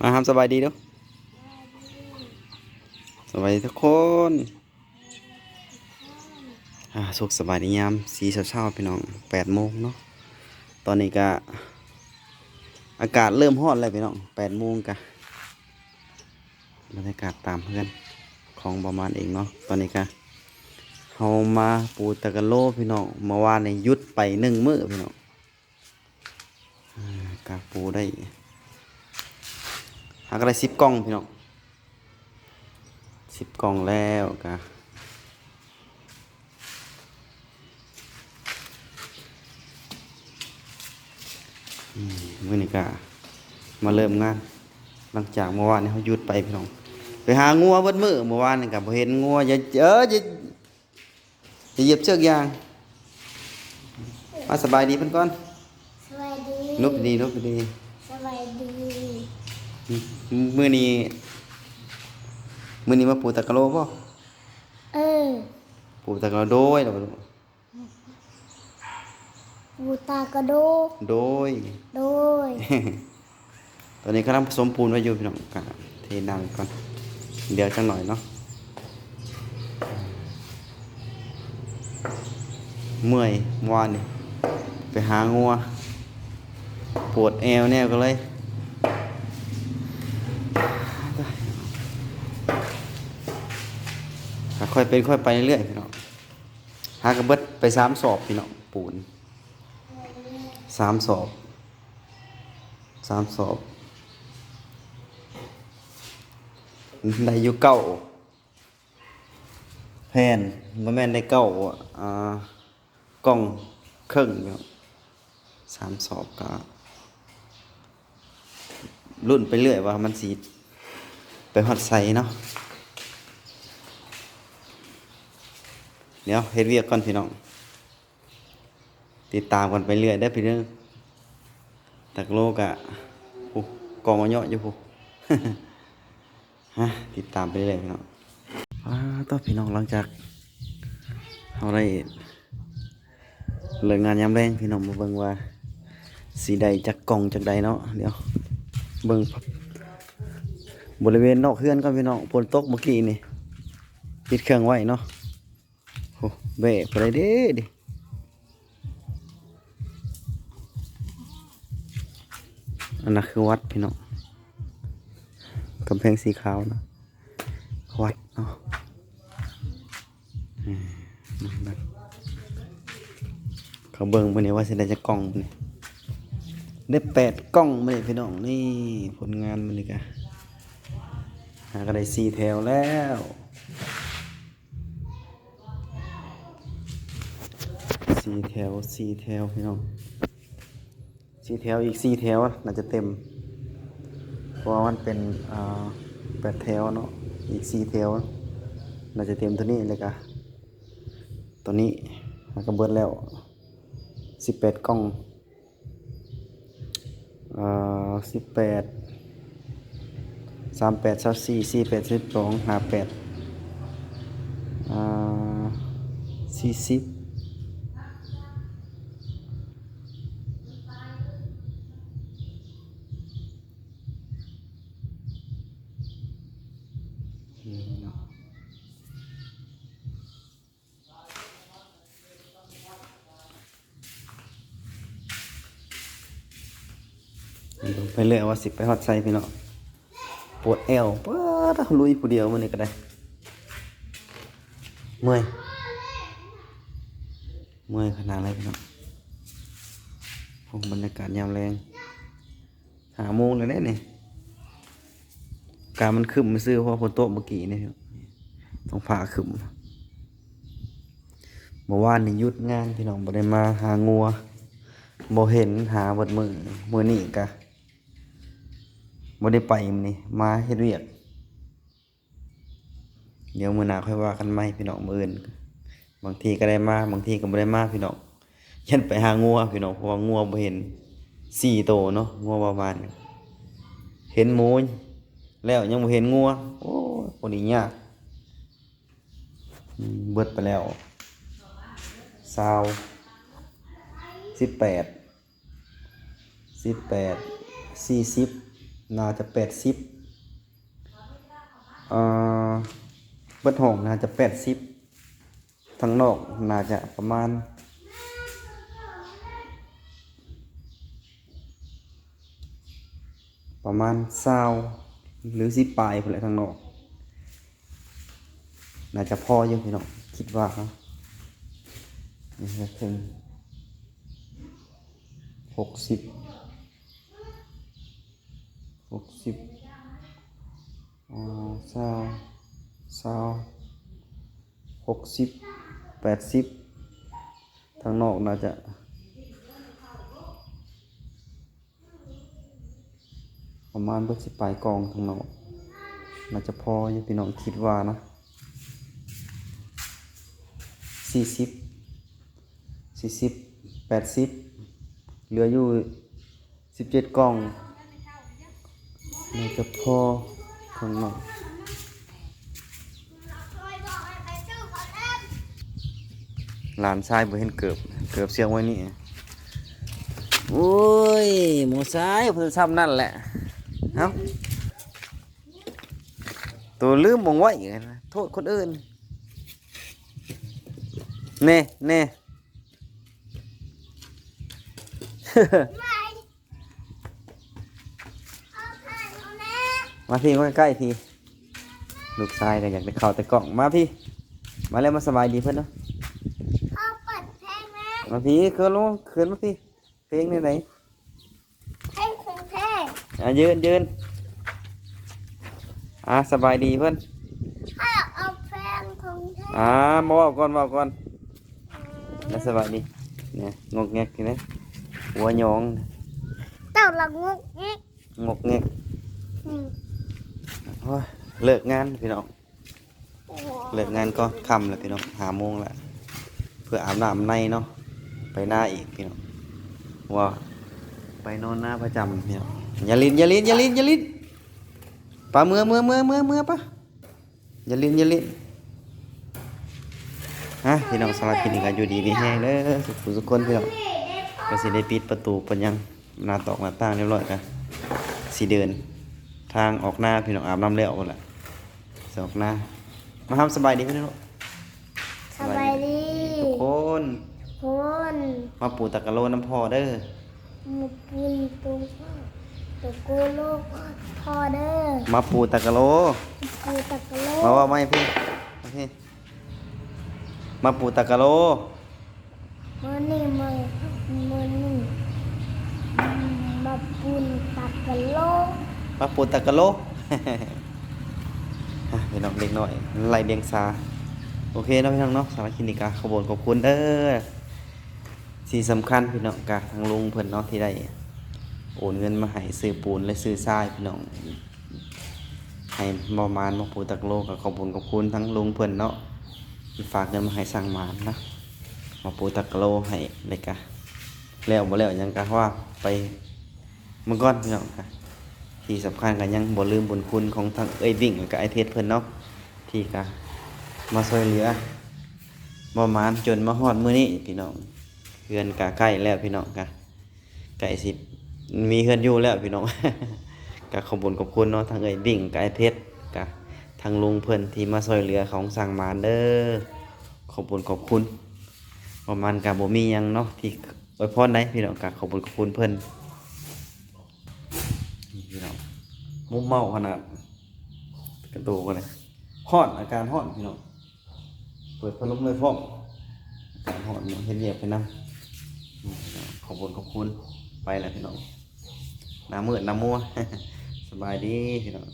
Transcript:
มาครับสบายดีเด้อสบายดีทุกคนสุขสบายดียามสีเช้าๆพี่น้อง8 โมงเนาะตอนนี้ก็อากาศเริ่มร้อนแล้วพี่น้อง8 โมงกะบรรยากาศตามเพื่อนของประมาณเองเนาะตอนนี้ก็เฮามาปูตะกะโลพี่น้องเมื่อวานนี่หยุดไป1 มื้อพี่น้องกะปูได้หาก็ได้10 กล่องพี่น้อง10 กล่องแล้วกะ มื้อนี้ก็มาเริ่มงานหลังจากเมื่อวานนี้เขาหยุดไปพี่น้องไปหางัวเบิดมื้อเมื่อวานนี่ก็บ่เห็นงัวอย่าเหยียบเชือกยางมาสบายดีเพิ่นก่อนสวัสดีลุกดีลุกดีสวัสดีมื้อนี้มื้อนี้มาปูตะกะโลบ่เออปูตะกะโลโดยแล้วบ่ลูกบูตากระโดกโดย โดย ตอนนี้กำลังผสมปูนไว้อยู่พี่น้องก็เทน้ำก่อนเดี๋ยวจังหน่อยเนาะเมื่อยเมื่อวานนี่ไปหางัวปวดเอวแนวก็เลยค่อยเป็นค่อยไปเรื่อยพี่น้องหากระเบิดไป3 สอบพี่น้องปูน3 สอบได้อยู่9 แผ่นบ่แม่นได้กล่องครึ่งพี่น้อง3 สอบก็รุ่นไปเรื่อยว่ามันสิไปฮอดไสเนาะเดี๋ยวเฮ็ดเวียกก่อนพี่น้องติดตามกันไปเรื่อยได้พี่น้องตักโลกะกองเยอะอยู่พุ ติดตามไปเรื่อยพี่น้องต่อพี่น้องหลังจากเราได้เลิกงานยามแรงพี่น้องมาเบิ่งว่าสีใดจากกล่องจากใดเนาะเดี๋ยวเบิ่งบริเวณนอกเฮือนก่อนพี่น้องฝนตกเมื่อกี้นี่ปิดเครื่องไว้เนาะโอ้เบะไปเลยดิอันนั้นคือวัดพี่น้องกำแพงสีขาวนะวัดเนาะเขาเบิ่งไปเนี่ยว่าสิได้จะกล่องนี่ได้8 กล่องมาเลยพี่น้องนี่ผลงานมันนี่กะหาก็ได้4 แถวแล้ว4 แถวพี่น้อง4 แถวอีก4 แถวน่าจะเต็มเพราะว่ามันเป็น8 แถวเนาะอีก4 แถวน่าจะเต็มตัวนี้เลยกะตัวนี้มันก็เบิดแล้ว18 กล่อง18 38 24 48 12 5840ไปเรื่อยว่าสิไปฮอดไซพี่น้องปวดเอวลุยผู้เดียวมื้อนี้ก็ได้เมื่อยขนาดไรพี่น้องผมบรรยากาศยามแรง5 โมงเลยเนี่ยการมันคึมมาซื้อเพราะฝนตกเมื่อกี้นี่ต้องผ่าคึมเมื่อวานนี่หยุดงานพี่น้องบ่ได้มาหางัวบ่เห็นหาเบิดมื้อนี้กะบ่ได้ไปมื้อนี้มาเฮ็ดเวียกเดี๋ยวมื้อหน้าค่อยว่ากันใหม่พี่น้องมื้ออื่นบางทีก็ได้มาบางทีก็บ่ได้มาพี่น้องยันไปหางัวพี่น้องเพราะว่างัวบ่เห็น4 ตัวเนาะงัวประมาณเห็นหมูแล้วยังบ่เห็นงัวโอ้คนนี้ยากเบิดไปแล้ว18 40 น่าจะ80เบิดห้องน่าจะ80ทั้งนอกน่าจะประมาณ20หรือ10ปลายพุ่นแหละทั้งนอกน่าจะพออยู่พี่น้องคิดว่าครับนี่ก็ถึง6080ทางนอกน่าจะประมาณเบิด10ปลายกองทางนอกน่าจะพออยู่พี่น้องคิดว่านะ40 80เหลืออยู่17กล่องน่าจะพอข้างนอกหลานชายบ่เห็นเกือบเสียงไว้นี่โอ้ยหมูซ้ายเพิ่นซ้ำนั่นแหละเอ้าตัวลืมบ่งไว้นะโทษคนอื่นเน่มาพี่มาใกล้ๆพี่ลูกชายก็อยากได้เข้าแต่กล่องมาพี่มาแล้วมาสบายดีเพื่อนเนาะ พ่อเปิดเพลงนะ มาพี่ขึ้นลงขึ้นมาพี่เพลงไหน เพลงของเพลง ยืนสบายดีเพื่อน ถ้าเอาเพลงของเพลง มาบอกก่อนแล้วสบายดีเนี่ยงกแงกนี่นะหัวหยอง เต่าละงุกงิก งกแงก อืม โอ้ยเลิกงานพี่น้อง โอ้ เลิกงานก็ค่ำแล้วพี่น้อง5 โมงแล้วเพื่ออาบน้ำในเนาะไปหน้าอีกพี่น้องว่าไปนอนหน้าประจำพี่น้องอย่าลิ้นปลาเมื่อปะอย่าลิ้นพี่น้องสำหรับคลิปนี้ก็อยู่ดีมีแห้งเด้อทุกคนพี่น้องก็สิได้ปิดประตูเปิดยังหน้าตอกหน้าต่างเรียบร้อยกันสิเดินทางออกหน้าพี่น้องอาบน้ำแล้วพุ่นล่ะสิออกหน้ามาทำสบายดีพี่น้อง สบายดี ทุกคน คน มาปูตะกะโลน้ำพอเด้อ มุกินตัวตัวกูโลกพอเด้อ มาปูตะกะโล กูตะกะโล มาว่าไม่พี่โอเคมาปูตะกะโล มันนี่มาปุนตะกะโล มาปูตะกะโล พี่น้องเด็กหน่อยไล่เดียงสาโอเคเนาะพี่น้องเนาะสารบคลินิกาขอบคุณเด้อสิ่งสำคัญพี่น้องกะทางลุงเพิ่นเนาะที่ได้โอนเงินมาให้ซื้อปูนและซื้อทรายพี่น้องให้ประมาณมาปูตะกะโลก็ขอบคุณทั้งลุงเพิ่นเนาะที่ฝากเงินมาให้สั่งหมานนะมาปูตะกะโลให้เลยกะแล้วบ่แล้วยังกะว่าไปเมื่อก่อนพี่น้องกะที่สำคัญก็ยังบ่ลืมบุญคุณของทั้งวิ่งแล้วก็ไอเพชรเพิ่นเนาะที่กะมาช่วยเหลือประมาณจนมาฮอดมื้อนี้พี่น้องเฮือนกะใกล้แล้วพี่น้องกะใกล้สิมีเฮือนอยู่แล้วพี่น้อง กะขอบคุณเนาะทั้งวิ่งกับไอเพชรกะทางลุงเพิ่นที่มาช่วยเหลือของสั่งหมานเด้อขอบคุณประมาณกะบ่มีหยังเนาะที่อวยพรได้พี่น้องกะขอบคุณเพิ่นพี่น้องมุมเมาขนาดกระโดดกันเลยฮ้อนอาการฮ้อนพี่น้องเปิดพัดลมเลยพร้อมอาการฮ้อนเฮ็ดเวียกไปนำขอบคุณไปแล้วพี่น้องหน้ามืดหน้ามัว สบายดีพี่น้อง